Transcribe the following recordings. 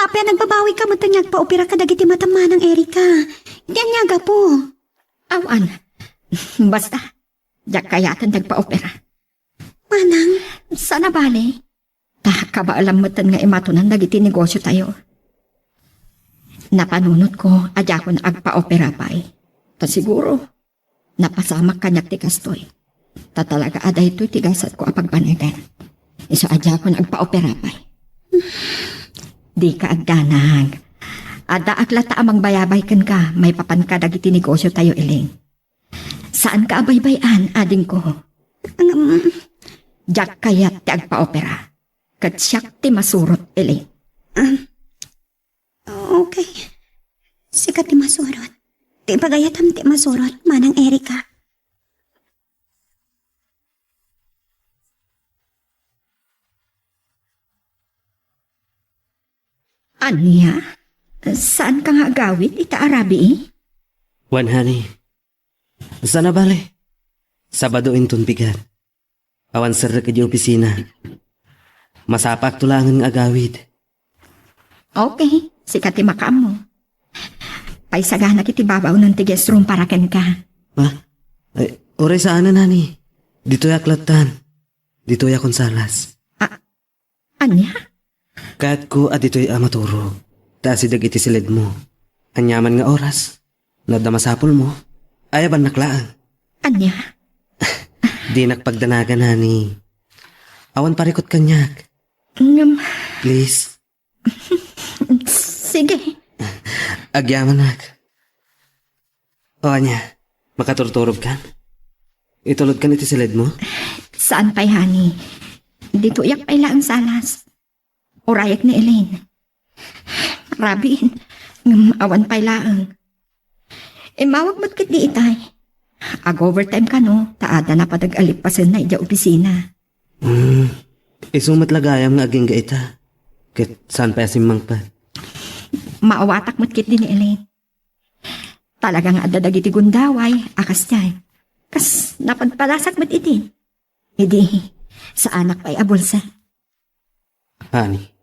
Apay nagbabawi ka mo tanyag pa-opera ka dagiti matama ng Erika. Hindi anyaga po. Awan. Basta, jak kayatan nagpa-opera. Manang, Sana bale. Kabaalam mo nga imatunan dagiti negosyo tayo. Napanunot ko, adya ko na agpa-opera pa eh. Ta siguro, napasamak kanyak ti kastoy. Ta talaga aday to'y tigasat ko apagpanagan. Iso adya ko na agpa-opera pa eh. Di ka agdanag. Ada aglata amang bayabay kan ka, may papan ka dagiti negosyo tayo iling. Saan ka abaybayan, ading ko? Jak kayat ti agpa-opera. Kat siyak ti masurot iling. okay. Sikat ti masurot. Ti pagayatam ti masurot, manang Erika. Anya? Saan ka nga agawit, ita Arabi eh? Wan, honey. Sana bale? Sabado inton bigat. Awan sir ka di opisina. Masapak tulangan nga agawid. Okay, sikat ti makam mo. Paisagana kiti babaw ng tiges room para ken ka. Ha? Ay, oray saan na, honey? Dito ya klatan. Dito ya konsalas. Anya? Kahit ko at dito'y amaturo. Tasidag iti silid mo. Anyaman nga oras. Nadamasapol mo. Ayaban naklaan. Anya? Di nakpagdanagan, honey. Awan parikot kanyak. Please. Sige. Agyaman nak. O anya, makaturturog kan? Itulod kan iti silid mo? Saan pa'y hani? Dito yak pa'y laang salas. Urayak ni Elaine. Rabin, awan pa'y laang. Mawag mo't kit di itay. Ag-overtime ka no, taada na padag-alipasan na ija opisina. Isumat lagayam nga aging gaita. Kit saan pa yasimang pa? Maawatak mo't kit din ni Elaine. Talagang adadag iti gundaway, akas niya. Kas napagpalasak mo't iti. Hindi, sa anak pa'y abulsa. Honey,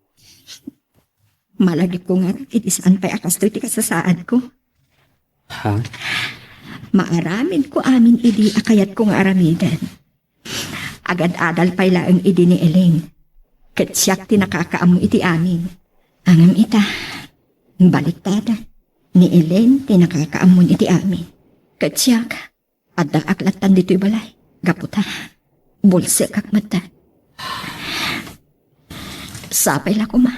Malagip ko nga, iti saan pa'y akas to iti kasasaad ko. ha? Maaramid ko amin idi akayat kong aramidan. Agad-adal pa'y laang idi ni Elaine. Kat siyak tinakakaamo iti amin. Angam ita, baliktada. Ni Elaine tinakakaamon iti amin. Kat siyak, adda aklatan dito'y balay. Gaputa, bulsa kakmata. Sapay la ko ma.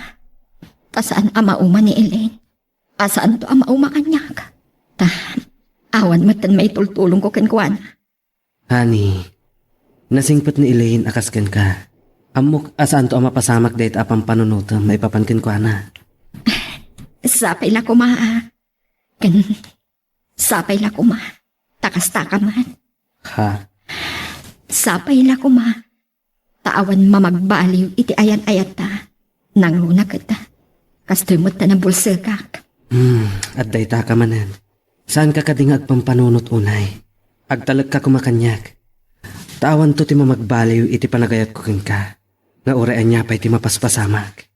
Tasaan amauma ni Elaine? Asaan to amauma kanyak? Awan matan may tultulong ko kenkwan. Honey, nasingpat ni Elaine akaskan ka. Amok asaan to ama pasamak dahit apang panunutam may papankin ko na. Sapay la ko ma. Sapay la ko ma. Takas-taka man. Ha? Sapay la ko ma. Taawan mamagbaliw iti ayan-ayat ta. Nangluna kita. Kastoy mo ta ng bulsakak. At dayta ka manan. Saan ka kading agpampanunot unay? Agtalag ka kumakanyak. Tawan to ti mamagbaliw iti panagayat ko ka. Nga oraan niya pa iti mapaspasamak.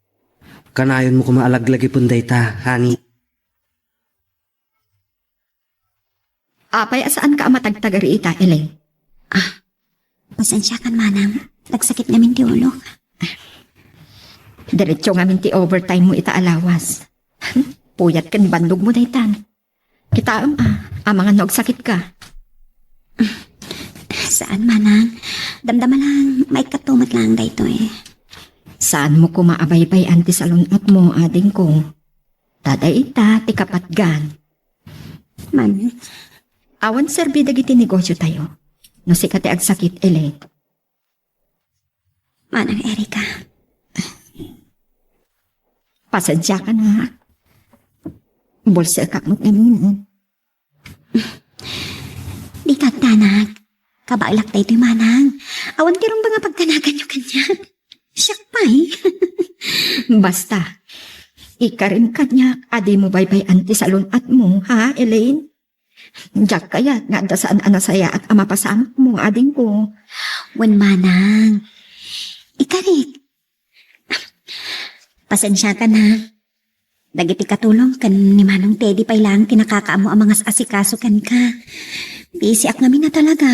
Kanayon mo kumaalaglag ipon dayta, honey. Apay asaan ka amatagtagari ita, Elaine? Pasensya kan, manang. Nagsakit namin ti ulo. Diretso nga min ti overtime mo ita alawas. Puyat kan bandog mo daytan. Kita mga nagsakit ka. Saan, manang? Damdama lang, may katumat lang dayto eh. Saan mo kumaabaybay anti salunat mo, ading ko? Taday ita, ti kapatgan. Manang, Awan serbi dagiti negosyo tayo. No si kati agsakit, Elaine. manang Erika. Pasadya ka na. Bulsa ka mo't ngamin. Di kagtanag. Kabailak tayo ito'y manang. Awan kirong ba nga pagtanagan nyo kanya? Siyak pa eh. Basta, ikarim kanya, adi mo baybay anti salunat mo, ha, Elaine? Diyak kaya, nga da saan anasaya at amapasamak mo, ading ko. Wan manang. Ikarik. Pasensya ka na. Dagiti katulong kan ni Manong Teddy pa ilang kinakakaamo ang mga asikaso kan ka. Busy ak namin na talaga.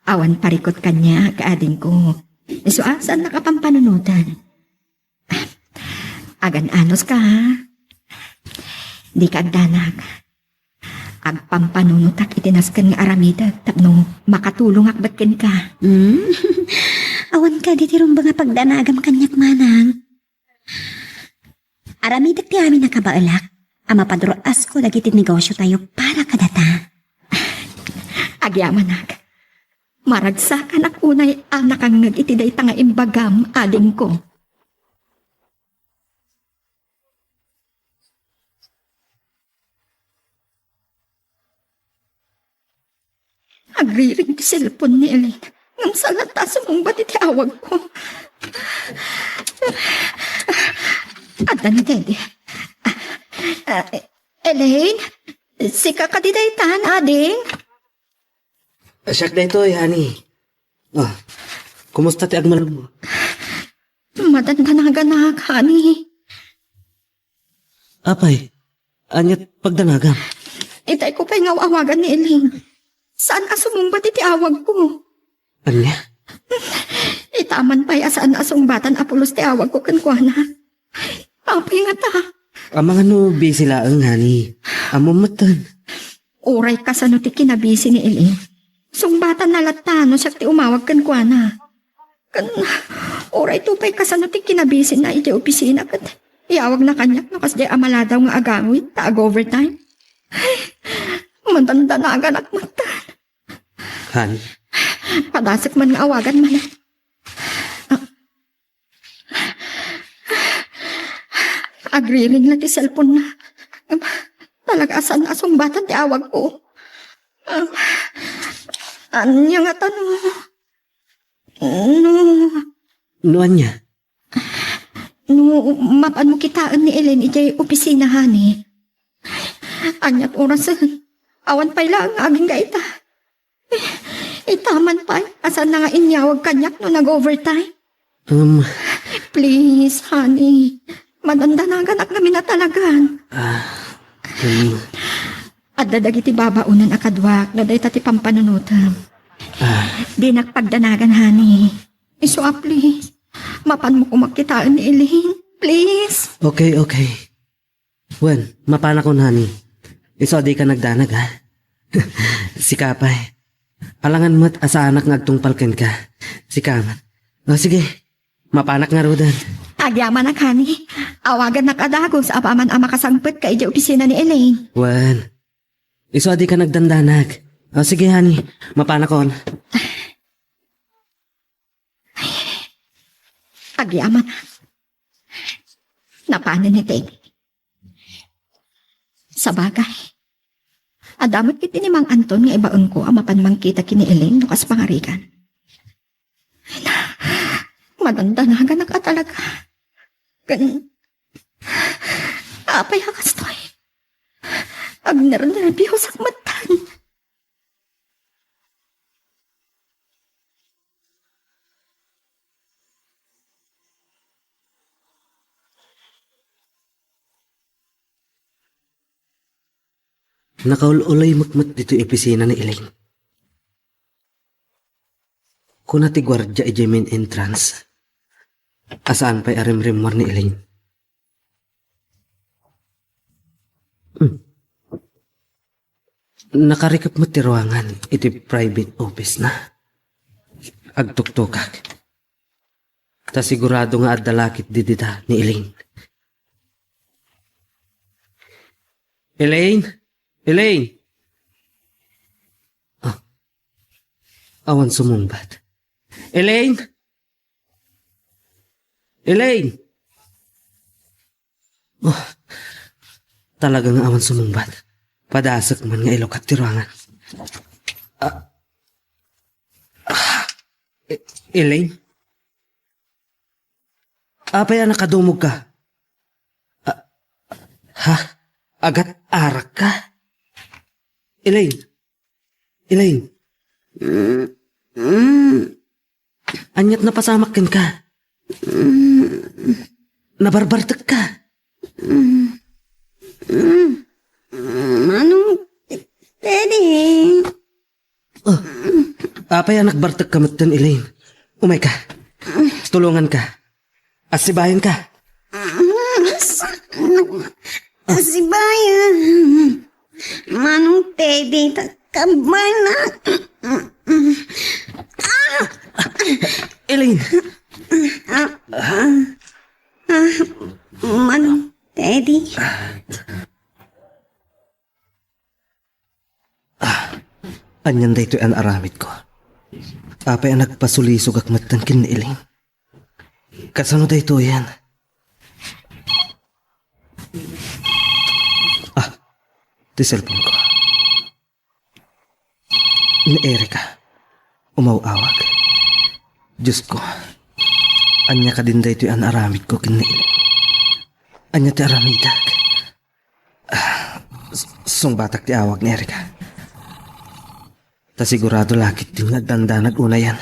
Awan parikot kanya, kaading ko. So, saan nakapampanunutan? Agan anos ka, ha? Di ka agdanag. Agpampanunutak itinaskan nga aramida tapno makatulong akbatken ka. Awan ka di tirong nga pagdanagam kanyak manang. Aramidak ti amin nakabaalak. Ama padroas ko dagiti negosyo tayo para kadata. Agyamanag. Maragsakan ak unay anak ang nagitiday tanga imbagam ading ko. Agriring ti cellphone ni Elaine. Ngam salata sa mong ba't itiawag ko. Adda ni Teddy. Elaine? Si kakadiday tan, ading? Siyak na ito, honey. Oh, kumusta ti agmalog mo? Madandanagan na, honey. Apay, anyat pagdanagam. Itay ko pa'y ngawawagan ni Elaine. Saan asumumbat iti awag ko? Anya? Itaman pa'y asaan asumbatan apulos ti awag ko kankwana. Apay nga ta. Ang mga no, busy laang, honey. Amumatan. Uray ka sa no ti kinabisi ni Elaine. Sumbatan na latano siya ti umawag kankwana. Oray tupay kasano ti kinabisin na iti opisina kat iawag na kanyak no kas di amala daw nga agawin ta overtime. Matanda na aganak matan. Han, Padasik man nga awagan man. Agriling lang ti cellphone na. Talaga asan asumbatan ti awag ko. Anya nga tanong. no anya? No, mapan mo kitaan ni Ellen ijay opisina, hani. Anyat orasan. Awan pa'y lang aging gaita. Itaman pa'y. Asan na nga inyawag kanyak no nag-overtime? Please, honey. Madandanagan ak namin na talagan. At dadagiti babaunan akadwak na day tati pampanunutan. Di nakpagdanagan, honey. Iso, please. Mapan mo kumakitaan ni Elaine. Please. Okay. Wen, mapana ko, honey. Iso di ka nagdanag, ha? Si Kapay. Alangan mo't asa anak ngagtungpalken ka. Si Kaman. O sige, mapanak nga rodan. Agyaman na, honey. Awagan na kadago sa apaman ang makasangpit ka ija opisina ni Elaine. Wen, iso di ka nagdandanag. O sige, honey, mapana ko. Agyaman na. Napanin ni Teddy. Sa bagay. Adamot kiti ni Mang Anton nga ibaon ko ang mapanmang kita kini Elaine nukas pangarikan. Madandanagan na ka talaga. Apay hakas to'y. Agner-nervyos ak matan. Nakaululay makmat dito yung opisina ni Elaine. Kuna ti gwardya ijay main entrance. Asaan pa'y arim-rimwar ni Elaine? Nakarikap mo ti ruangan iti private office na. Agtuktukak. Ta sigurado nga adalakit didita ni Elaine. Elaine! Awan sumumbat. Elaine! Talagang awan sumumbat. Padasak man nga ilok at tiruangan. Elaine? Apay nakadumog ka? Agat arak ka? Elaine? Anyat na pasamakin ka. Nabarbartak ka. Apay anak bartag kamatan, Elaine. Umay ka. Tulungan ka. Asibayan ka. Asibayan. Manong Teddy, takabay na. Elaine. Manong Teddy. Anyan da ito ang aramid ko. Apay ang nagpasulisog akmatan kin ni Elaine. Kasano da ito yan? Ito cellphone ko. Ni Erika. Umawawag. Diyos ko. Anya ka din da ito ang aramid ko kin ni Elaine. Anya ti aramidag. Sungbatak ti awag ni Erika. Ta sigurado lakit din nagdandanag una yan.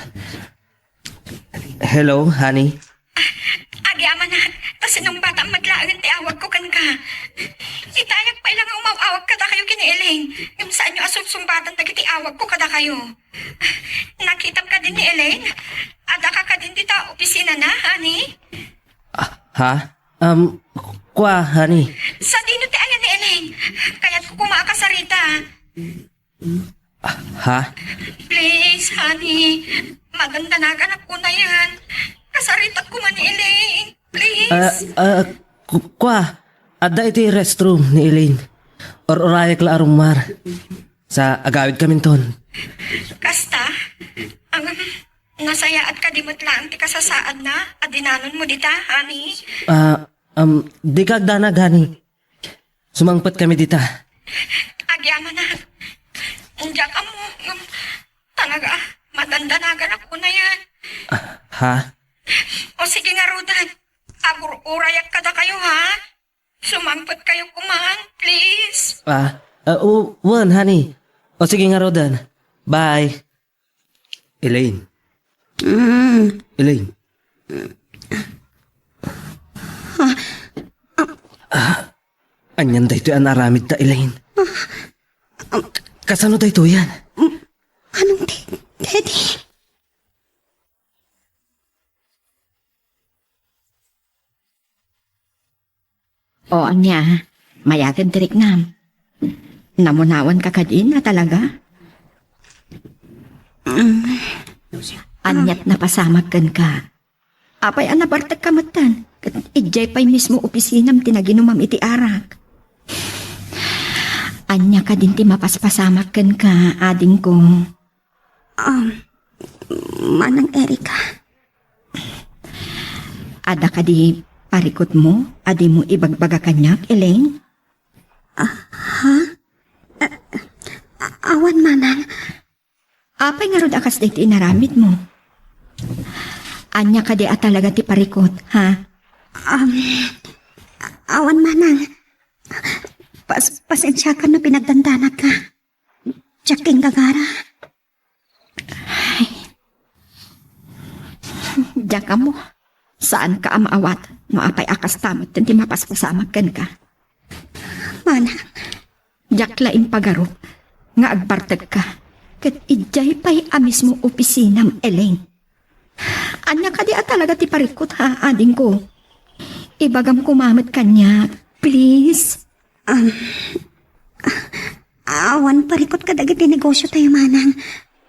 Hello, honey. Agyaman na, tas nung bata maglaangan ti awag ko kan ka. Itayag pa ilang umawawag kada kayo kini Elaine. Yung saan nyo asumsumbatan na kiti awag ko kada kayo. Nakitam ka din ni Elaine? Ada ka din dito opisina na, honey? Ha? Kwa, honey. Sa dino ti ayan ni Elaine? Kaya't ko kumakasarita. Ha? Please, honey. Maganda na anak ko na yan. Kasaritat ko man ni Elaine. Please. Kwa. Ada iti restroom ni Elaine. Or orayak la arumar. Sa agawid kami ton. Kasta, ang nasayaat ka di lang ti kasasaad na. Adinanon mo dita, honey. Di ka agdanag, honey. Sumangpat kami dita. Agyaman na. Diyan ka mo. Talaga, madandanagan ako na yan. Ha? O sige nga, Rodan. Agur-urayak ka na kayo, ha? Sumangpot kayo kumahan, please. One, honey. O sige nga, Rodan. Bye. Elaine. Elaine. Anyan da ito ang aramid ta, Elaine. Kasano da ito yan? Anong Teddy? O, anya, mayagad dirik nam. Namunawan ka kadin na talaga. Anyat na pasamagkan ka. Apay anabartag kamatan. Ijay pa'y mismo opisinam tinaginumam iti arak. Anya ka din ti mapaspasamagkan ka, ading ko. Manang Erika. Ada ka di parikot mo, adi mo ibagbaga kanyak, Elaine? Awan manang. Apay nga rod akas dito inaramid mo. Anya ka di talaga ti parikot, ha? Awan manang. Pasensya ka na pinagdandanan ka. Tsaking gagara. Diyan ka mo. Saan ka amaawat? No apay akas tamot, tinti mapaspasamagkan ka. Manang. Diyak laing pagaro. Nga agbartag ka. Kat ijay pa'y amis mo opisinam, Elaine. Anya ka di talaga ti parikot, ha, ading ko. Ibagam kumamit kanya, please. Awan parikot ka dagiti negosyo tayo manang.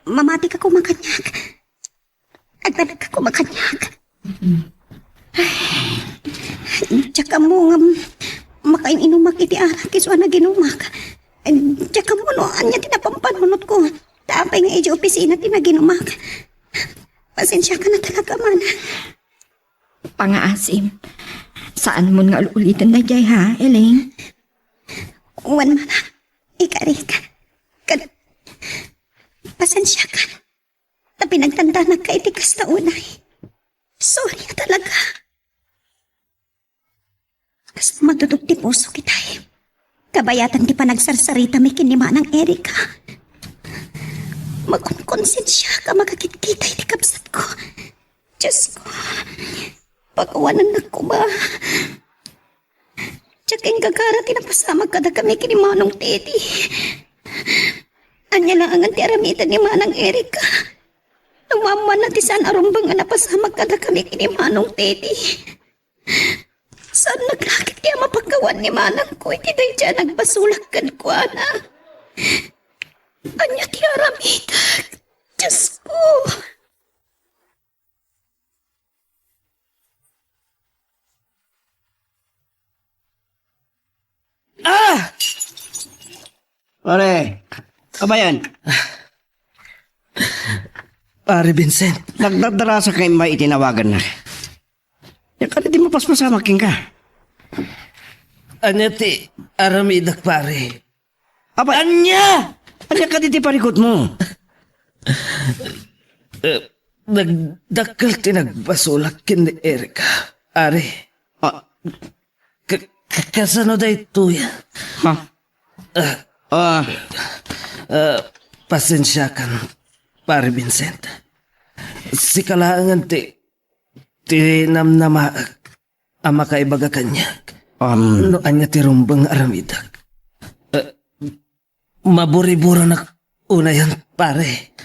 Mamati ka kumakanyak. Agdalag ka kumakanyak. Tsaka mo nga makaininumak iti arak iso na ginumak. Tsaka mo no, anya tinapampanunot ko. Tapay nga iji opisina tinaginumak. Pasensya ka na talaga manang. Pangaasim. Saan mo nga ulitin na jay, ha, Elaine? Uwan manang. Ikarika. Pasensya ka. Na pinagtanda na ka itikas na unay. Sorry talaga. Kas magdudog ti puso kitay. Kabayatan ti pa nagsarsarita may kinima ng Erika. Magkonsensya ka magkakit-kitay ti kapsat ko. Diyos ko. Pag-awanan na ko ba? Tsaking gagara tinapasamag kada kami kini Manong Teddy. Anya lang ang anti-aramitan ni Manang Erika. awan na ti saan arumbang nga napasamag kada kami kini Manong Teddy. Saan naglakit kaya mapagkawan ni Manang ko, iti day dyan nagbasulak kan ko, ana. Anya ti aramidag. Diyos ko. Pare, aba yan? Pare Vincent, Nagdadarasa kay may itinawagan na. Yan ka na di mapaspasamakin ka. anya ti aramidak pare. Aba, Anya! anya ka di parikot mo. Nagdakkel ti nagbasulak kin ni Erika. Are, Ah, kasano day tuya? ha? Ah, Pasensya kan, pare Vincent. Si kalaangan ti namnama ama kaibaga kanyak. No anya ti rumbang aramidak. Maburi-buro na una yan, pare.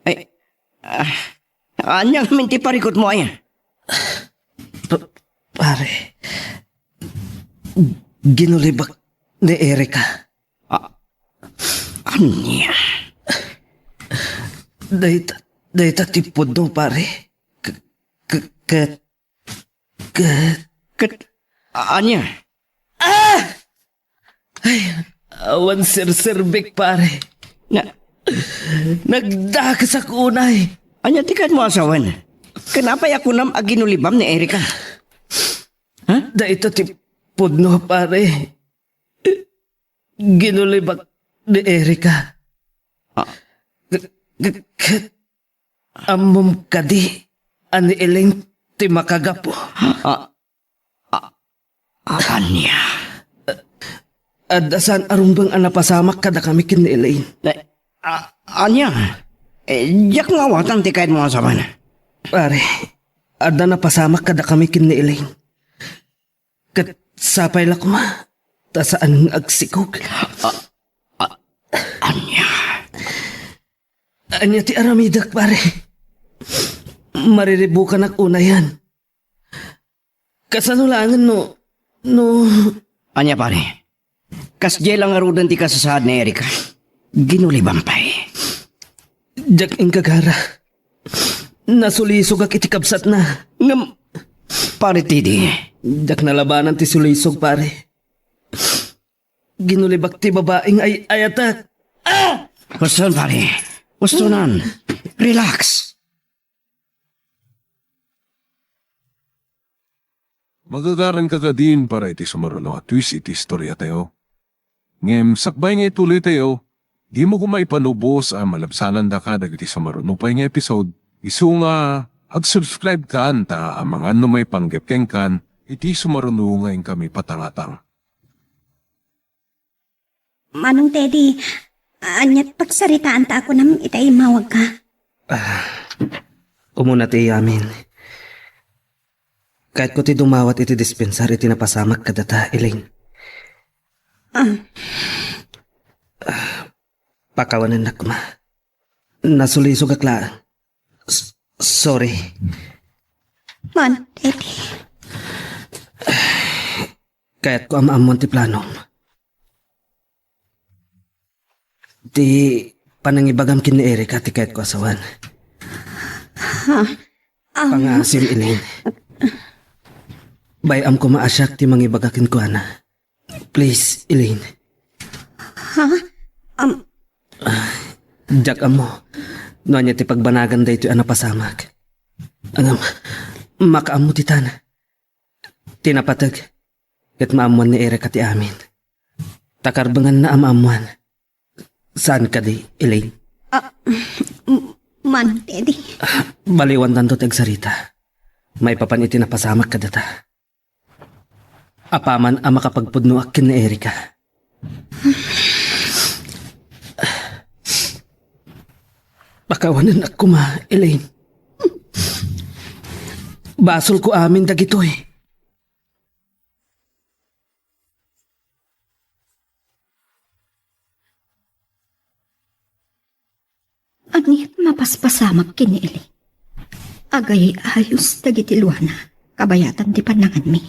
ay, anya minti parikot mo ayan. Pare, ginulibak ni Erika. Anya? Dahita tipod no, pare. Kat, Anya? awan sir-sirbik, pare. Na, Nagdakas ako unay. anya tikat mo asawan? Kenapa ya kunam aginulibam ni Erika? Dahita tipod no, pare. Ginulibak ni Erika. Kat, amom kadi, ani iling ti makagapo. Anya? Adasan arumbang anapasamak kada kami kin ni Elaine. Anya? Jak ngawatan tikait mo asawan. Pare, ada napasamak kada kami kin ni Elaine. Kat sapay lakma, tasaan agsikog. Anya? Anya ti aramidak, pare. Mariribukan ak una yan. Kasanulangan no... Anya pare? Kasjay lang arudan ti kasasad ni Erika. Ginulibam pa eh. Jak ing kagara. Nasulisog ak itikabsat na. Ngam, pare tidi. Jak nalabanan ti sulisog, pare. Ginulibak ti babaeng ay ayatak. Gusto pare. Gusto nan. Relax. Magagaran ka din para iti sumaruno at twist iti istorya tayo. Ngem sakbay nga ituloy tayo, di mo kumay panubos ang malabsanan da ka dagiti sumaruno pa nga episode. Isu nga, ag-subscribe ka anta ang mga may panggapkeng kan, iti sumaruno ngayon kami patangatang. Manong Teddy, anyat pagsaritaan ta ako nam itay mawag ka. Umuna ti amin. Kahit ko ti dumawat iti dispensar iti napasamak kadata, Elaine. Pakawanan na kuma. Nasulisog akla. Sorry. Manong Teddy, Kahit ko amamon ti planom. Di panangibagam kin ni Erika ti kahit ko asawan. Pangasim, Elaine. Bayam ko maasyak ti mangibagakin ko, ana. Please, Elaine. Jak mo. No anya ti pagbanagan da ito anapasamak. Angam, makaam mo ti tana. Tinapatag. Kat maamuan ni Erika ti amin. Takarbangan na amamuan. Saan ka di, Elaine? Manong Teddy. Baliwan tanto tagsarita. May papan iti napasamak ka data. Apaman ang makapagpudno akin ni Erika. Pakawanan ako Elaine. Basol ko amin dagitoy. napasamak kinili. Agay ayos tagitilwana, kabayatan ti panangan mi.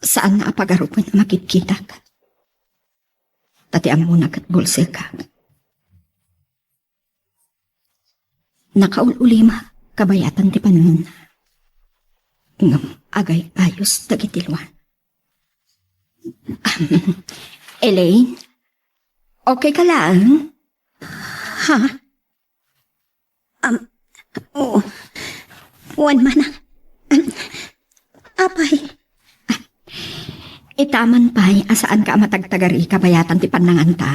Saan na apagarupan na makikita ka? Tatiam mo na kat bulsil ka. Nakaululima, kabayatan ti panangan. Ngam agay ayos tagitilwan. Elaine? Okay ka lang? Ha? Oo. Wan man. Apay. Itaman pa'y asaan ka matagtagari kabayatan ti panangan ta.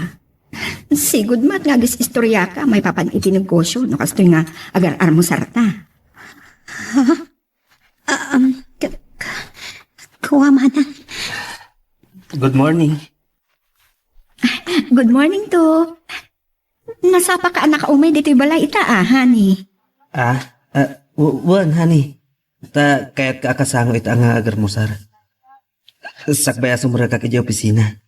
Sigud mat nga gis istorya ka, may papan iti negosyo, no kastoy nga agar-ar mo sarta. Kuwamanan. Good morning. Good morning to. Nasapa ka anak umay dito balay ita honey. Wan, honey. Kaya't ka akasango ita nga agar mo, sar. Sakbaya sumura ka kaya opisina.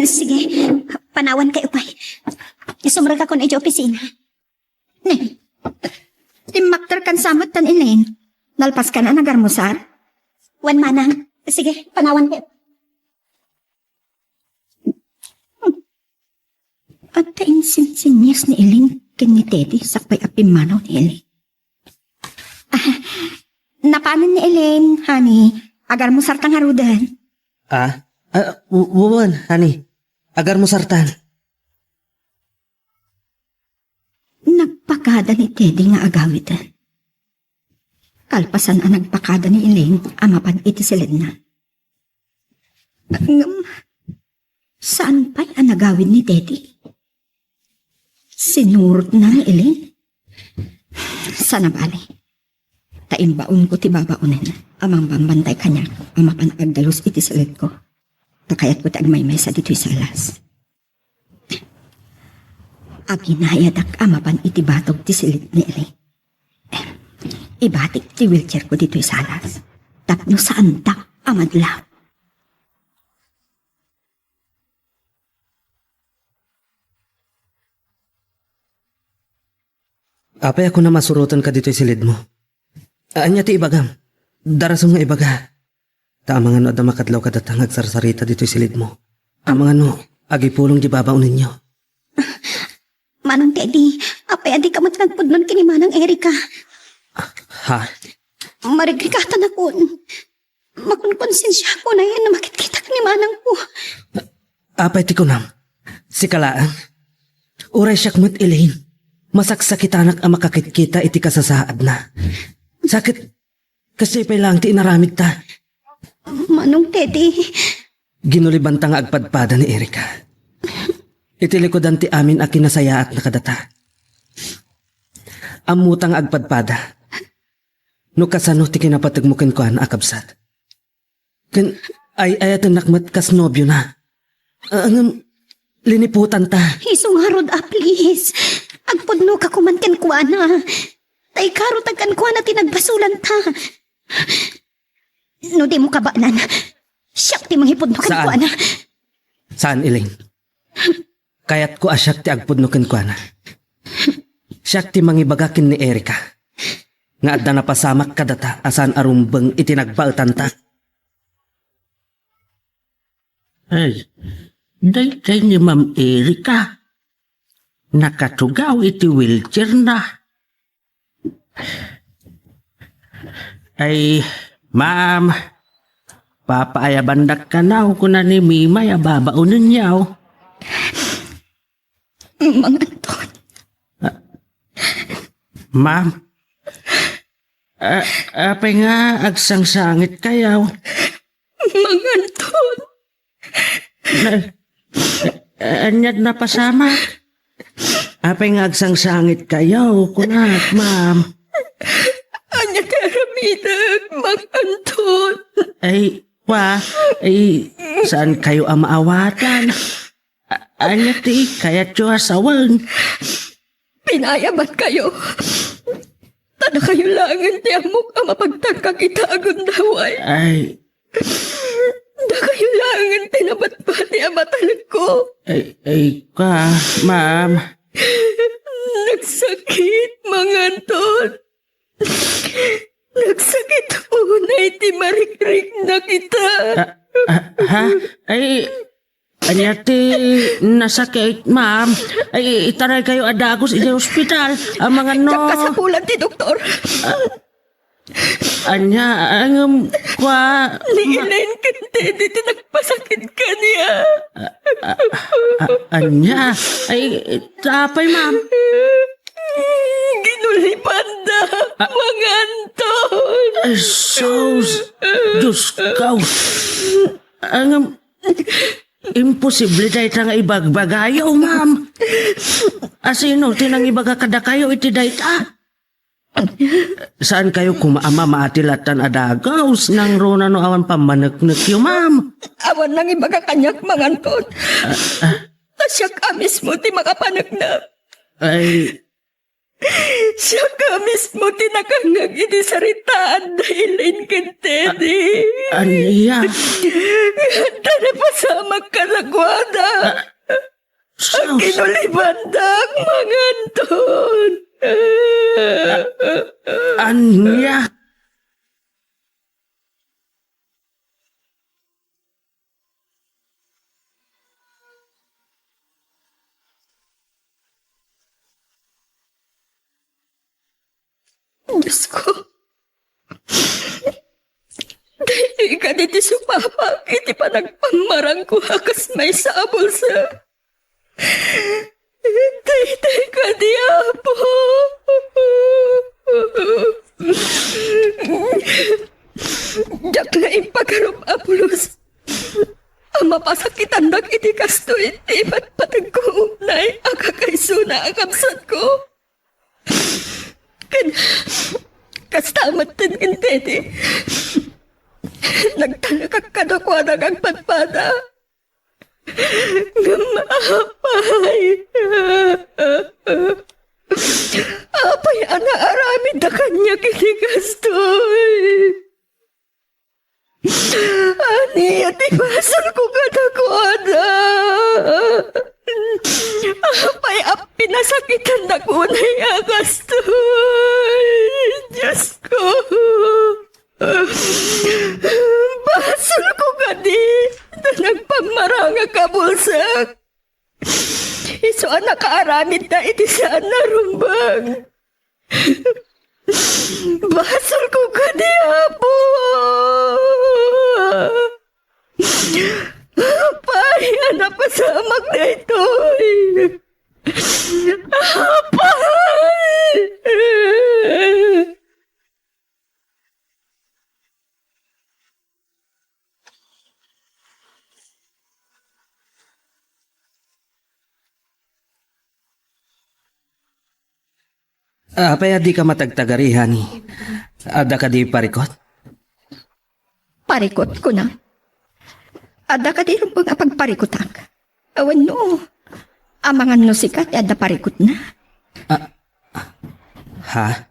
Sige. Panawan kayo pa'y. Isumrag ako na ito opisina. Timakter kan samot tan Elaine. Nalpas ka na nagarmusar? Wan manang. Sige, panawan kayo. At tainsinsinyas ni Elaine ken ni Teddy sakpay apimanaw ni Elaine. Napanan ni Elaine, honey. Agar mo sartang harudan. Wan, honey. Agar mo sartan. Nagpakada ni Teddy nga agawitan. Kalpasan ang nagpakada ni Elaine, amapan iti Selena. Saan pa'y ang nagawid ni Teddy? Sinurot na ni Elaine? Sana bali. Taimbaon ko ti babaunan. Amang bambantay kanya, amapan agdalos iti silit ko. Takayat ko tagmaymay sa dito'y salas. Aginayadak amapan iti batog ti silit ni Elaine. Ibatik ti wheelchair ko dito'y salas. Tapno saan ta amadlaw. Apay ako na masurutan ka dito'y silid mo. Anya ti ibagam. Darasong nga ibaga. Tamang ano da makadlaw kadatang agsarsarita dito'y silid mo. Amang ano, agipulong di babaw ninyo. Manong Teddy, apay adi ka matagpudnon kini Manang Erika. Ha? Marigikatan ako. Makunkonsensya ko na yan na makitkitak ni Manang ko. Apay ti kunam. Si Kalaan. Uray siyak mo't Elaine. Masaksakitanak ang makakitkita iti kasasaad na. Sakit. Kasi pa'y lang ti inaramid ta. Manong Teddy. Ginuliban ta nga agpadpada ni Erika. Itilikodan ti amin a kinasaya at nakadata. Amutang agpadpada. No kasano ti kinapatagmukin ko na akabsat. Ken ay ayatan nakmat kas nobyo na. Ang liniputan ta. Isungarod please. Agpudno ka kumankan kwa na. Tay karo tagkan kwa na tinagbasulan ta. No di mo kabanan. Siyak ti manghipudno kan Saan? kwa na. Saan, Elaine? Kayat ko asyak ti agpudnukin ko na. Siyak ti mangibagakin ni Erika. Nga adda na pasamak kadata asan arumbang itinagbaltan ta. Ay, daytay ni Ma'am Erika. Nakatugaw iti wheelchair na. Ay, ma'am, papaayabandak ka na kung na ni Mimay ababaunin niyaw. Mga Anton. Ma'am, apay nga agsangsangit kayaw. Mga Anton. Anyad na pasama. Apay nga agsangsangit kayaw kunat, ma'am. Anya karamidag, Mga Anton. Ay, saan kayo ang maawatan? Anya ti, kaya tiyo asawan. Pinayabat kayo. Tada kayo langan ti amok ang mapagtagkak ita agundaway. Ay, Da kayo lang ang tinabat-bati ang matalag ko. Ma'am. Nagsakit, mga Anton. Nagsakit unay ti marikrik na kita. Ha? Anya ti nasakit, ma'am. Itaray kayo adagos iti ospital. Ang mga no... Kasapulan ti doktor. Anya, kwa... Ni Elaine kante, di nagpasakit ka niya. Anya, tapay, ma'am. Ginulipan na, mga Anton. Sus, Diyos ka. Imposible dahil nga ibagbagayo, ma'am. Asino, tinang ibaga kada kayo iti dayta. Saan kayo kumaama maatilatan adagaws nang rona no awan pamanagnak yung ma'am? Awan nang ibaga kanyak, mga Anton. Siya ka mismo ti makapanagna. Ay, Siya ka mismo ti nakangag iti saritaan dahil inkentedi. aniya. Ganda na pasamag ka sa gwada. Ang Sus, kinulibandak, mga Anton. aniya. Diyos ko. Dahil ka diti sumapa, iti pa nagpamarang ko hakas may sabol sa... Dahil ka di apo. Diyak na impagarup apulos. Ang mapasakitan nag iti kasto iti ba't patagkuunay akakaisuna ang kamsat ko. Kastamat din kintedi. Nagtalakak kadakwanag ang padpada. Ngamaapay. Apay ana arami da kanya kinikastoy. Ani at ibasal ko kadakwana. Apay ap pinasakitan na kunay agastoy. Diyos ko. Basal ko gadi na nagpamaranga kabulsak. Iso anak kaaramid na iti saan narumbang. Basal ko gadi apo. Apay, anak pasamag na ito'y. Apay! Apay di ka matagtagari, honey. Ada ka di parikot? Parikot ko na. Ada ka di rin mga pagparikotang. Awan no. Amangan no sikat, ada parikot na. Ha?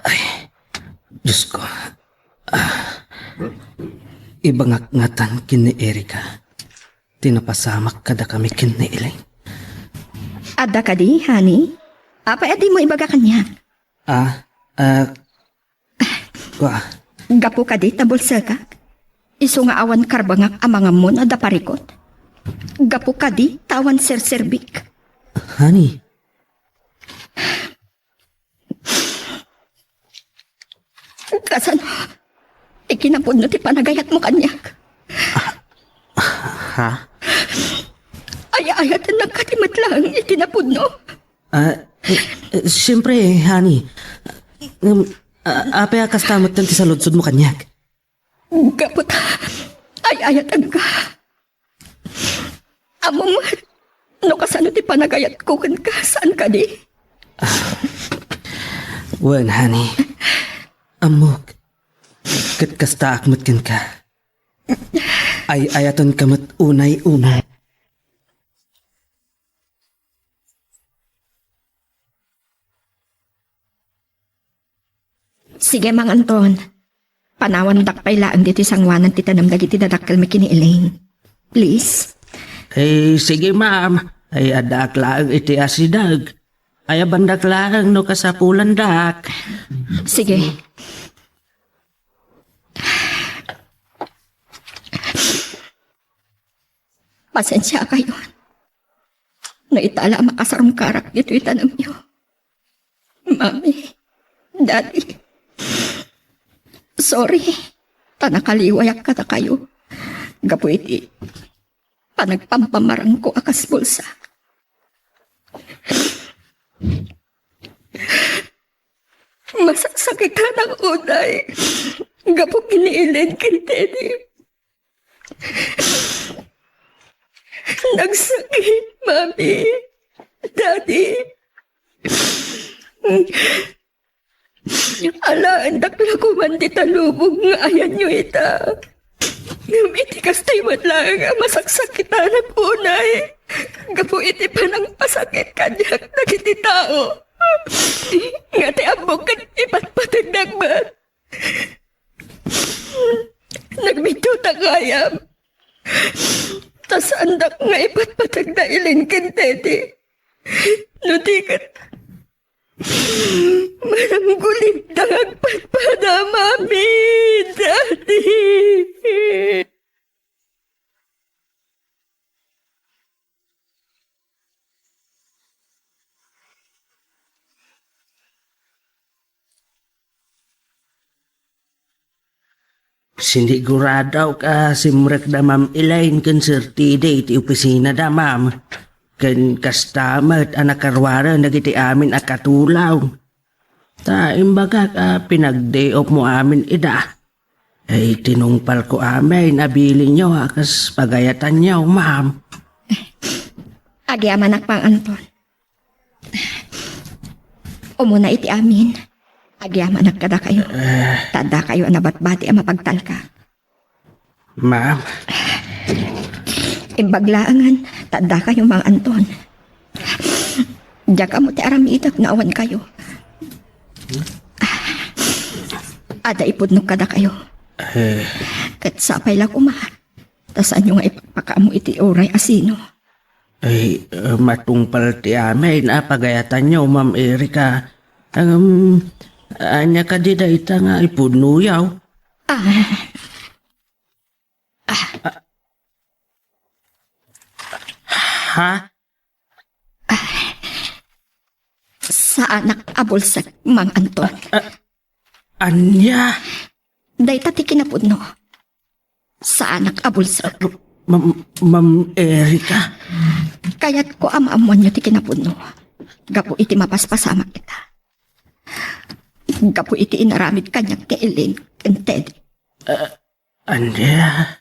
Ay, Diyos ko. Ibangakngatan kini Erika. Tinapasamak kada kami kini Elaine. Ada ka di, honey? Apay adi mo ibaga kanya. Kwa, Gapo ka di, tabulsa ka. Iso nga awan karbangak amangam mo na da parikot. Gapo ka di, tawan serserbik. honey. Kasan, ikinapod na ti panagayat mo kanyak. Ha? Ay-ayat na katimat lang itinapod no. Siyempre, honey. Apay akastamot ng tisaludsod mo kanyak. Gapot, ay-ayat ang ka. Among, no kasano ti panagayat ko kan ka, saan ka di? Wan, honey. Amok. Kat kasta akmat kan ka. Ay ayaton kamat unay-unay. Sige, Mang Anton. Panawandak pa ilaan dito sangwanan ti tanam dagiti dadakkel mi kini Elaine. Please. Sige ma'am. Ay adak lang iti asidag. Ay abandak lang no kasapulan dak. Sige. Pasensya kayo. Naitala makasarong karak dito itanam niyo. Mami, Daddy, sorry. Tanakaliwayak ka na kayo. Gapo iti, panagpampamarang ko akas bulsa. Masaksakit ka ng unay. Gapo kiniilin kintedi. Nagsakit, Mami. Daddy. Ala, andak na kuman di talubog nga ayan nyo ita. Iti kastay man lang masaksak kita ng unay. Gapo iti pa ng pasakit kanyak nagiti tao. Nga ti ambog kan ipatpatag nagbat. Nagmituta ngayam. Tas andak nga ipatpatag na ilingkin tete. Nutikat. Maranggulit dagpatpada, Mami, Daddy. Siniguradaw ka simrek da ma'am Elaine kan sertide iti opisina da ma'am. Kan kastamat anak karwara nagiti amin akatulaw. Ta imbaga ka pinag-day off mo amin ida. Ay tinungpal ko amin abili nyo akas pagayatan nyo ma'am. Agyaman pang Anton. Umuna iti amin. Agyaman kada kayo. Tada kayo anabat-bati ang mapagtal ka. Ma'am. Imbaglaangan, tada kayo mga Anton. Diya ka mo ti aramitak na awan kayo. Ada ipudnog kada kayo. Kat sapay lang umahan. Tasan nyo nga ipagpakaamo iti oray asino. Ay matungpal ti amin pagayatan nyo ma'am Erika. Anya ka di da ita nga ipudnuyaw. Ha? Sa anak abulsak, Mang Anton. Anya? Day tati kinapudno. Sa anak abulsak. Ma'am Erika? Kaya't ko amaamuan nyo ti kinapudno. Gapo iti mapaspasama kita. Gapo iti inaramid kanyak kay Elaine and Ted. Anya?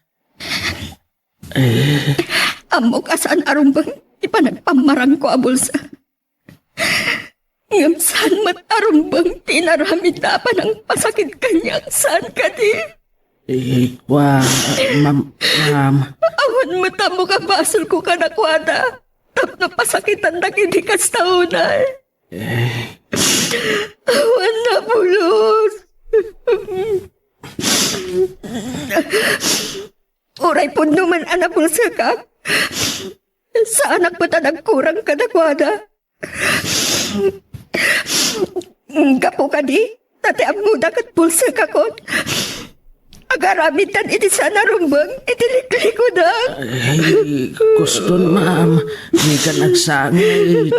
Amok asaan arumbang ipanagpamarang ko abulsa. Ngam saan mat arumbang tinaramid na pa ng pasakit kanyak saan ka di? Ma'am. Awan mo tamo ka basol ko ka nakwada. Tapno pasakitan na kinikas taunay. Awan na bulos. Uray po naman anabulsa ka. Sa anak mo ta nagkurang ka nakwada. Gapo ka di. Tati ang muda kat bulsa ka kon. Agaramitan iti sana rumbang. Itilikli ko na. Kuston ma'am. Hindi ka nagsangit.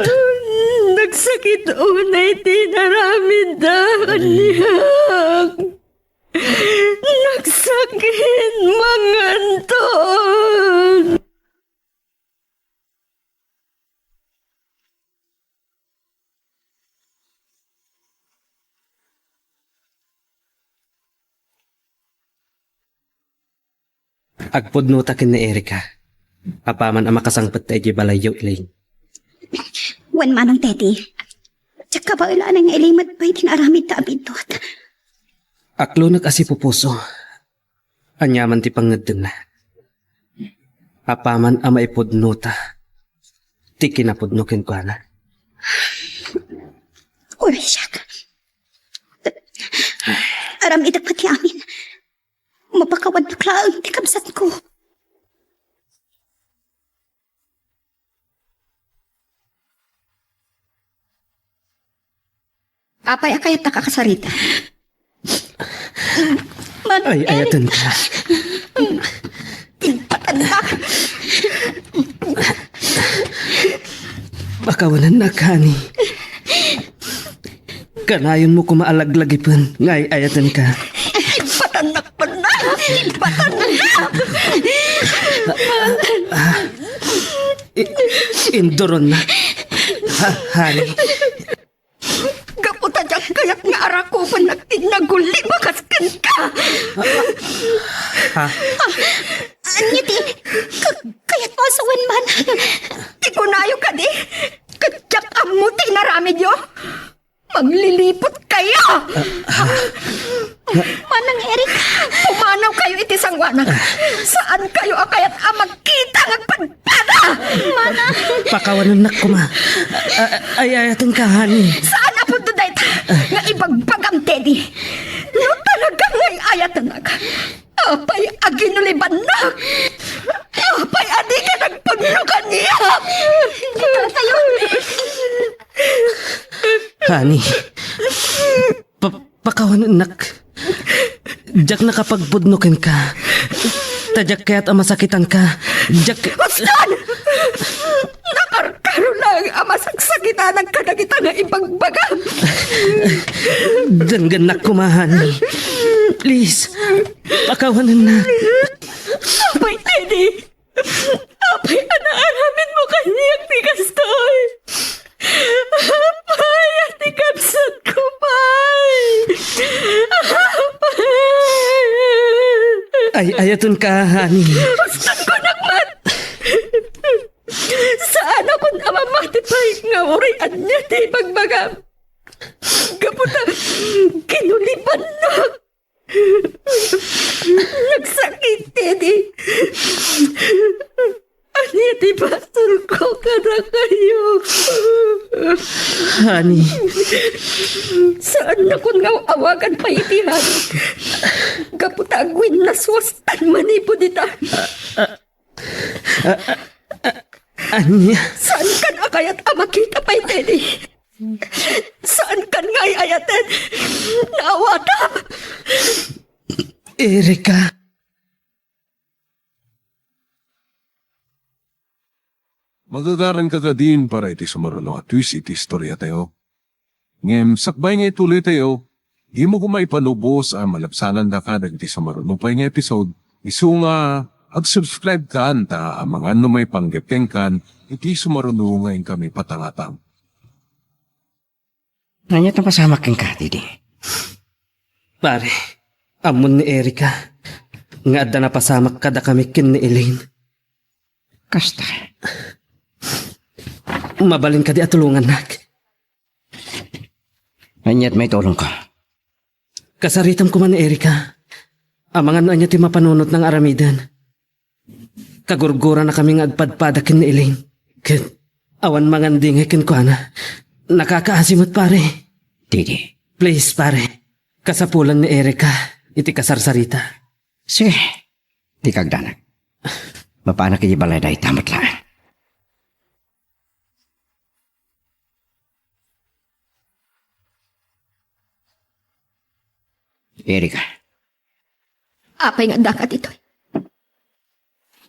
Nagsakit unay tinaramid da. Kanyak. Nagsakit mga Anton. Agpudno takin ni Erika. Apaman ang makasangpat tayo balayo Elaine. Wan manong teti. Tsaka ba ilaan ang ilimad pa'y tinaramid ta abidot. Aklo nag-asi pupuso. Anyaman ti pangadun na. Apaman ang maipudno ta. Ti kinapudno kin ko na. Uray siya. Aram ita pati amin. Mapakawad na klaang ti kabsat ko. Apay akayat nakakasarita. Ay, ayatan ka. Patanda. Pakawanan na ka ni. Kanayon mo kumaalaglagipan. Ngay, ayatan ka. Patanak pa na. Patanak. Indoron na. Hani. Gaputa dyan kaya't nga arako pa nagtinaguli makaskan ka. Anya ti, kaya't pasawan man. Di ko nayo ka di. Kadyak amo ti naramid yo. Maglilipot kayo. Manang Erika. Pumanaw kayo iti sangwanan. Saan kayo akayat magkita ngagpadpada? Mana. Pakawanan na kuma. Ay, ayatan ka, hani. Saan na po doon nga ibagbagam Teddy? No talagang ngay ayatan na ka. Apay aginuliban na. Apay adi ka nagpagno kaniya. Tayo. Hani. Pakawanan nak. Jak nakapagbudnukin ka. Tadyak kaya't masakitan ka. Jak... Saan? Nakarkaro lang ang masagsakitan ng kadagita nga ibagbagam. Danggan na kumahani. Please. Pakawanan na. Apay Teddy. Apay anaaramin mo kaniyak ni Kastoy. Apay ati kapsat ko pay. Ay, ayatun ka, hani. Saan ko naman? Saan ako namamatipay nga urian niya di bagbagam? Kaputa, kinulipan na. Nagsakit, Teddy. Anya di basol ko ka na kayo. Hani. Saan na kung nga awagan pa itihan? Kaputa, agwin na swastan manipo dita. Anya. Saan ka na kaya't makita pa Teddy? Saan ka nga ayatin? Naawatap! Erika. Magagaran ka din para iti sumarunong at twist iti istorya tayo. Ngem, sakbay nga ituloy tayo, di mo kumay panubos ang malapsanan da ka iti sumarunong pa nga episode. Isu nga, ag-subscribe ka anta ang mga ano may panggepeng kan, iti sumarunong ngayon kami patangatang. Nanya itong pasama kang ka, Didi. Pare, amon ni Erika. Nga adda na pasamak kada kami kin ni Elaine. Kasta. Mabalin ka di atulungan nak. Nanya't may tulong ka. Kasaritam ko man ni Erika. Amangan na niya ti mapanunot ng aramidan. Kagurgura na kami nga agpadpadakin ni Elaine. Kat awan manganding kin ko na. Nakakaasimot pare. Didi. Please pare. Kasapulan ni Erika. Iti kasarsarita. Sige. Di kagdanak. Mapaanak kaya balay dahi tamat lang. Erika. Apay nga dakat ito.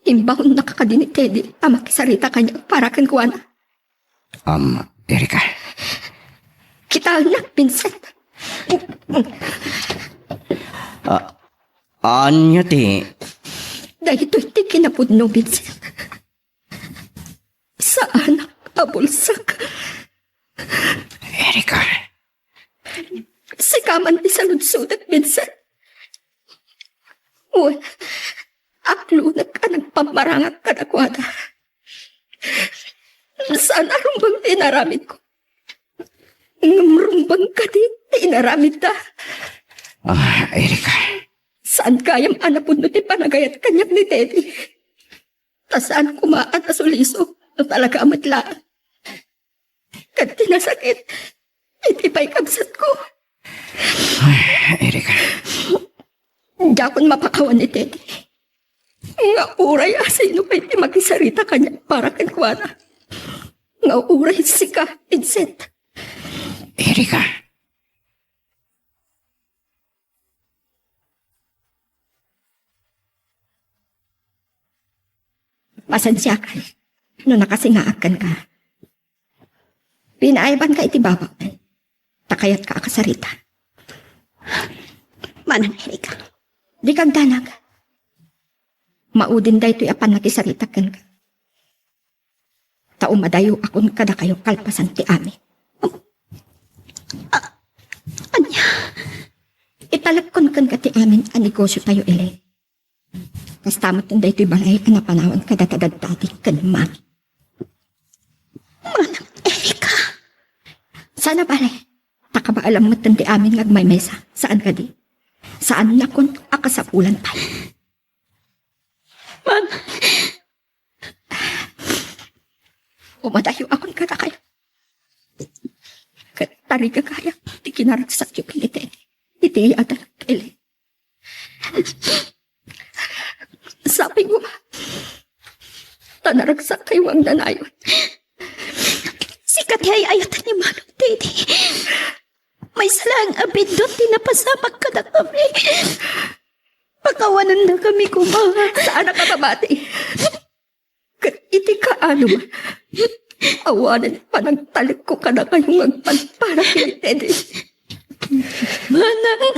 Imbahon nakakadinig Teddy, makisarita kanya para kan kuwana. Erika. Kita na, Vincent. Anya ti. Dahil ito'y ti kinapudno, Vincent. Sa anak abulsak. Erika. Si kaman ti saludsudat, Vincent. Well, aklunag ka ng pamarangak ka na kwada. Saan arumbang tinaramid ko? Ngumrumbang ka din, tinaramid ta. Erika. Saan kayang anapod no ti panagayat kanyak ni Teddy? Ta saan kumaan na suliso no talaga amatlaan? Kat tinasakit, iti pa'y kabsat ko. Erika. Hindi akong mapakawan ni Teddy. Nga uray asino pa iti makisarita kanya para kankwana. Nga uray sika, Vincent. Erika, Pasensya ka. No nakasingaakan ka. Pinaiban ka iti baba. Takayat ka akasarita. Manang Erika. Di kang danag. Maudin da ito'y apan nakisarita kan ka. Taumadayo akon kada kayo kalpasan ti ami. Anya, Italagkon kan ka ti amin ang negosyo tayo ilay. Kastamot nang da ito'y balay ang napanawan kadatadadtati kan mami. Manang Erika. Sana balay. Takabaalam mo ti amin ngagmay mesa. Saan ka di? Saan na kun akasapulan tayo? Umadayo akon kada kayo. Tari ka kaya. Di kinaragsak yung kilite. Iti adan kili. Sabi ko, tanaragsak kayo ang nanayon. Sikat ay ayatan ni Manong Teddy. May salang abindot tinapasamak ka na kami. Pagkawanan na kami kumaha. Saan ka babati? Iti ka ano ba? Awanan pa ng talik ko ka na kayong magpagpara kay Teddy. Manang.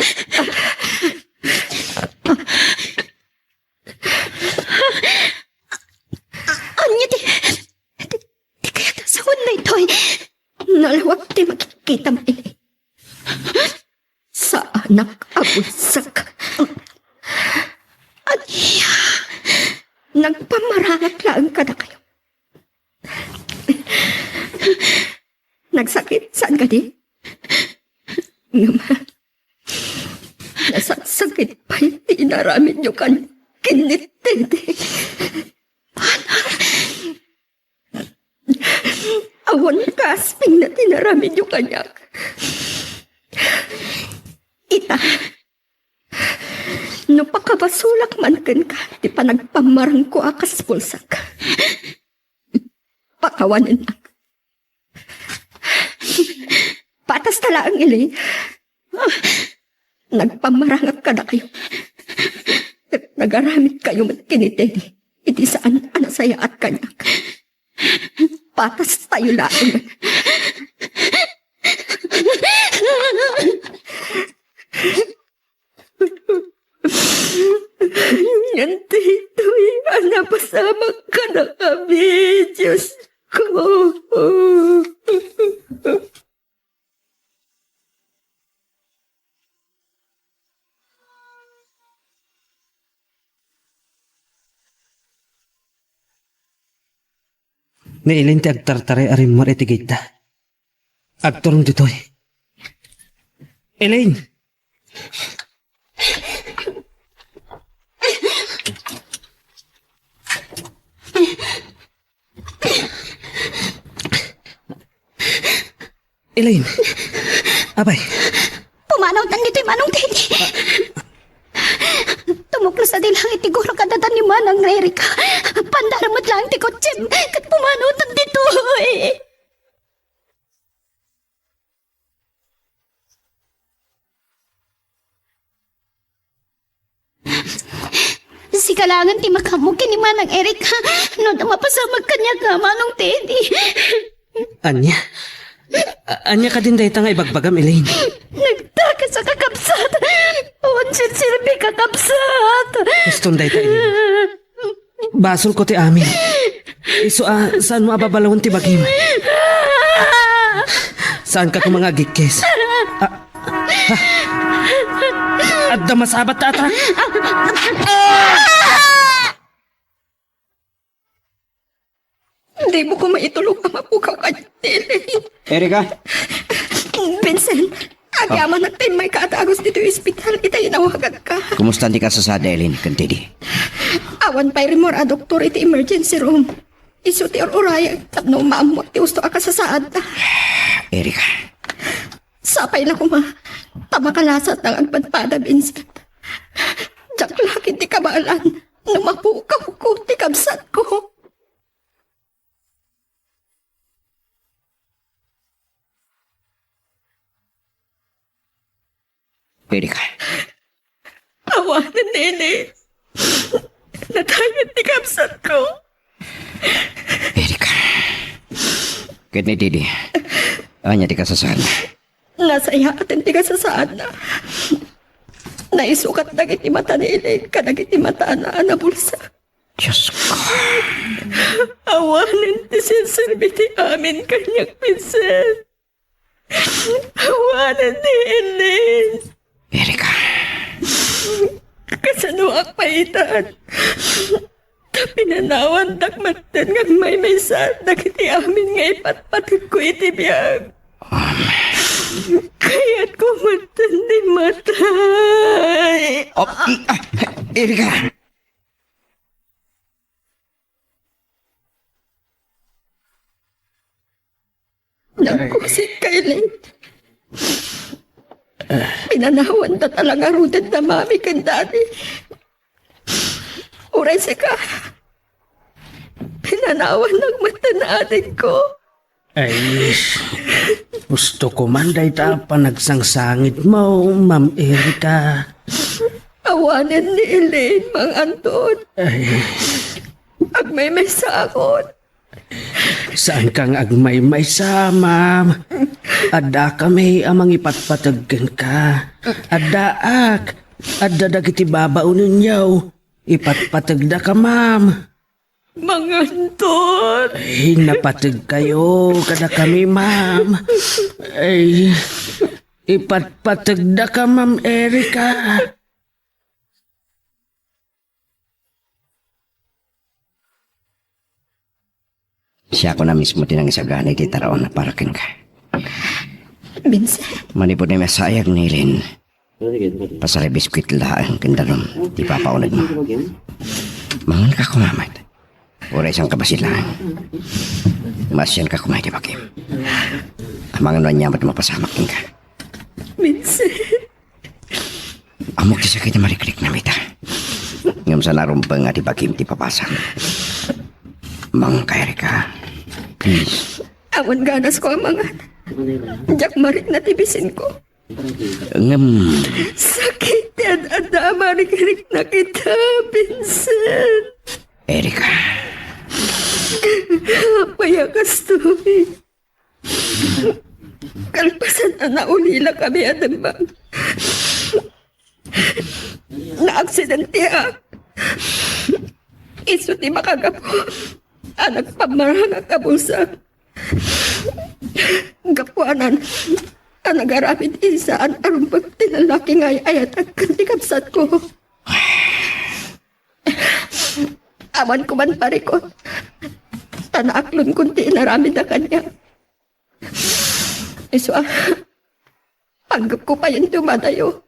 Anya di kaya tasawon na ito eh. Nalawag di makikita mo ini. Sa anak abusak. Anya. Nagpamarangat lang ka na kayo. Nagsakit? Saan ka di? Naman. Nasasakit pa hindi naramin nyo kan kinitindi. Awan ka asping na tinaramin nyo kanya. Ita. No pakabasulak man kan ka, di pa nagpamarang ko akas pulsak. Pakawanan na. Patas tala ang ilay. Nagpamarangak ka na kayo. Nagaramit kayo magkinitedi. Iti saan anasaya at kanyak. Patas tayo lang. Yan tito'y anapasama ka na kami, Diyos ko. Nailin ti agtartare arim mo etigita. Agturong ditoy. Elaine! Elaine! Abay! Pumanaw tan dito'y Manong Teddy. Tumuklos na din lang itiguro kadatan ni Manang Erika. Pandaramot lang ti kotsem. Kat pumanaw tan dito eh. Sikalangan ti makamukin ni Manang Erika. No na mapasamag kanya ka, Manong Teddy. Anya? Anya ka din dahi nga ibagbagam, Elaine. Nagtaka sa kakapsat. Onsit silbi kakapsat. Gustong dahi ta, Elaine. Basol ko ti amin. Iso, saan mo ababalawon ti bagim? Saan ka mga gikes? At damasabat ta ata? Hindi mo ko maitulog ang mapukaw kanya, Elaine. Erika, Vincent, agyaman natin may kaatagos dito yung ospital. Itay nawagan ka. kumusta di ka sa Elin, kantidi? Awan pa rin mo doktor iti emergency room. Iso ti oraya, tapno maamot ti usto ka sa saad na. Erika, Sapay na kuma. Tabakalasat ng agpadpada, Vincent. Tsaklakin ti kabalan na mapukaw ko ti kabsat ko. Erika, Awanan, nene. Natayat ti kabsat ko. Erika. Kahit ni Didi, anya di kasasaan. Nasaya atin ti kasasaan na. Naisukat na kiti mata ni Elaine, kanagiti mata na bulsa. Diyos ko. Awanan ti sinsilbi ti amin kanyang pinsan. Awanan ni Elaine. Erika, Kasano ang paitan. Pinanawan dakmatan ng may sa dagiti amin nga ipatpatid ko iti biyag. Kaya't ko matan di matay. Erika! Nagkusit kay Lane. Pinanawan na talaga rudan na mami kang dati. Uray ka. Pinanawan ng mata na atin ko. Ay, gusto ko man day ta panagsangsangit mo, Ma'am Erika. Awanan ni Elaine, Mang Anton. Ay, Agmay-may sa akon. saan kang agmay-may sa, Ma'am? Ada kami amang ipatpataggan ka. Adaak. Ada dagiti babaunin yaw. Ipatpatagda ka, Ma'am. Mang Anton. Ay, napatag kayo. Kada kami, Ma'am. Ay, ipatpatagda ka, Ma'am Erika. Siya ko na mismo tinangisagana iti taraon na parakin ka. Vincent. Manipod na masayag ni Lynn. Pasari biskwit lang kandaron. Di papaunag mo. Mangan ka kumamad. Uray isang kabasilaan. Masyan ka kumay di bakim. Amangan na niyamat mapasamak ka. Vincent. Amok di sakit na mariklik na mita. Ngam sa narumpang nga di bakim di papasang. Mang kaya ka. Please. Awan ganas ko ang mga. Diyak marik na tibisin ko. Ngam. Sakit yan at marik na kita, Vincent. Erika. Payakas to. Kalpasan na naulila kami at bang. Na-aksidente Iso ti makagapo. Anak pamarang kabusa. Gapuanan. Anagaramit isaan arong pagtinalaki nga ayat ang kantikapsat ko. Awan ko man pare ko. Tanaaklon kunti naramid na kanya. Iso anggap ko pa yung dumadayo.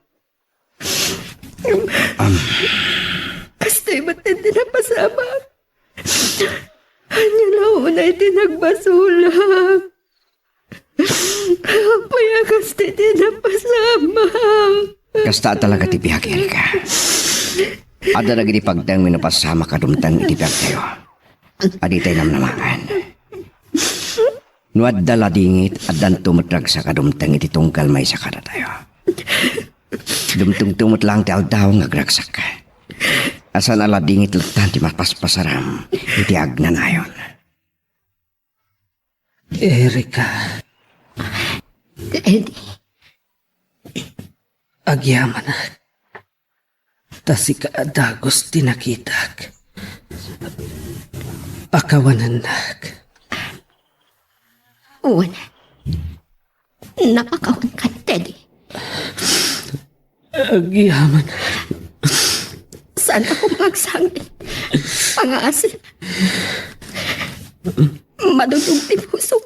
Kasto'y matindi na pasama. Anya na unay tinagbasulang. Paya kasto'y tinapasama. Kasta talaga ti pihak, Erika. Ada lagi di pagdang minapasama kadumtang iti pihak tayo. Adi tayo namnamakan. Nuad dala dingit at dan tumutrag sa kadumtang iti tungkal may sakada tayo. Dumtung-tumot lang ti aldaw nga gragsak ka. Asan ala dingit lagtan ti mapaspasaram iti agnan ayon. Erika, Eddie, agyaman na. Tasi ka adagos tinakitak. Akawanan nak. uwan. Napakawan ka, Teddy. Agyaman. Saan ako magsangit? Pangasin. Madudong ti puso.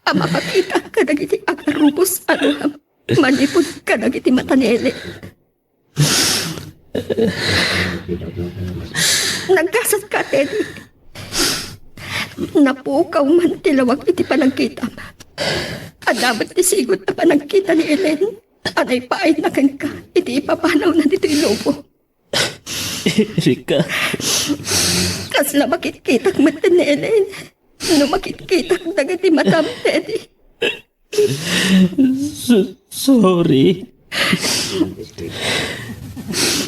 Ang makakita ka nagiti agarubos anuham. Manipod ka nagiti matanele. Nagkasat ka, Teddy. Napukaw man tilawag iti panagkita. Adamat ti sigot na panagkita ni Ellen. Anay paay na kan ka. Iti ipapanaw na dito ilobo. Erika, Kasla makitkitak mata ni Ellen. No makitkitak dagiti matam, Teddy. sorry.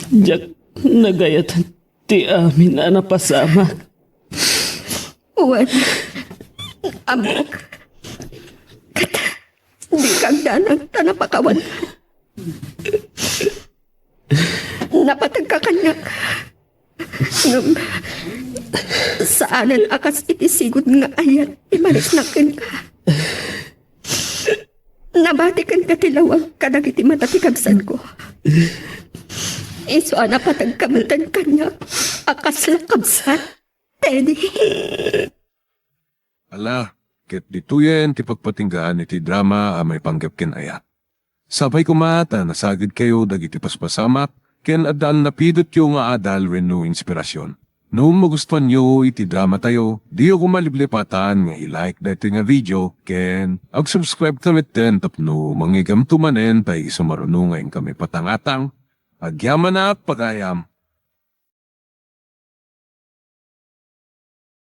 Jak nagayat ti amin na napasama. Uwan. Amok. Di kang danang tanapakawan. Napatag ka kanyak. Ngam, saanan akas itisigod nga ayat, imaris na ka. Nabatikan ka tilawag kadag iti matatikabsan ko. Iso ana patag kamatan kanya, akas lakabsan. Teddy. Ala, ket dituyen ti pagpatinggaan iti drama a may panggap ken ayat. Sabay kumata nasagid kayo dagiti paspasamak ken adal napidot yung nga adal renno inspirasyon. Noong magustuhan nyo iti drama tayo, di ako maliblipatan nga i-like dati nga video ken ag-subscribe kami ten tapno mangigam tumanen tay sumarunong ngayon kami patangatang agyaman na pagayam.